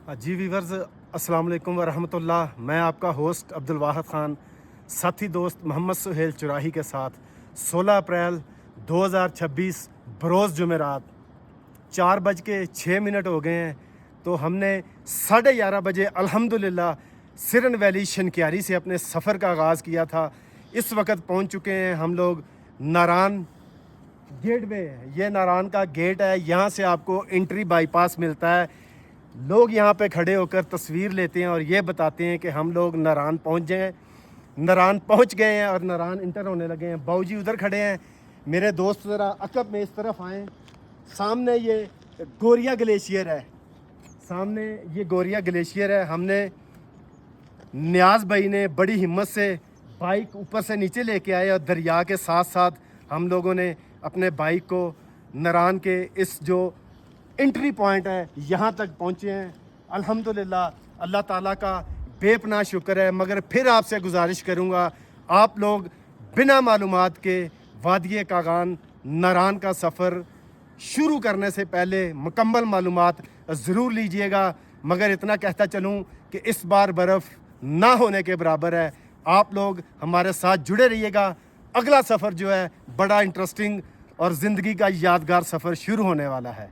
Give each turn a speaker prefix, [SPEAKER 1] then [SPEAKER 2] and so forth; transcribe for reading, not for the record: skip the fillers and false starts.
[SPEAKER 1] جی viewers, السلام علیکم ورحمۃ اللہ۔ میں آپ کا ہوسٹ عبدالواحد خان، ساتھی دوست محمد سہیل چراہی کے ساتھ 16 اپریل 2026 بروز جمعرات 4:06 ہو گئے ہیں، تو ہم نے 11:30 بجے الحمدللہ سرن ویلی شنکیاری سے اپنے سفر کا آغاز کیا تھا۔ اس وقت پہنچ چکے ہیں ہم لوگ ناران گیٹ وے۔ یہ ناران کا گیٹ ہے، یہاں سے آپ کو انٹری بائی پاس ملتا ہے۔ لوگ یہاں پہ کھڑے ہو کر تصویر لیتے ہیں اور یہ بتاتے ہیں کہ ہم لوگ ناران پہنچ گئے ہیں اور ناران انٹر ہونے لگے ہیں۔ باؤ جی ادھر کھڑے ہیں، میرے دوست ذرا عقب میں اس طرف آئیں۔ سامنے یہ گوریا گلیشیئر ہے، ہم نے نیاز بھائی نے بڑی ہمت سے بائک اوپر سے نیچے لے کے آئے اور دریا کے ساتھ ساتھ ہم لوگوں نے اپنے بائک کو ناران کے اس جو انٹری پوائنٹ ہے یہاں تک پہنچے ہیں۔ الحمدللہ اللہ تعالیٰ کا بے پناہ شکر ہے، مگر پھر آپ سے گزارش کروں گا آپ لوگ بنا معلومات کے وادی کاغان ناران کا سفر شروع کرنے سے پہلے مکمل معلومات ضرور لیجئے گا۔ مگر اتنا کہتا چلوں کہ اس بار برف نہ ہونے کے برابر ہے۔ آپ لوگ ہمارے ساتھ جڑے رہیے گا، اگلا سفر جو ہے بڑا انٹرسٹنگ اور زندگی کا یادگار سفر شروع ہونے والا ہے۔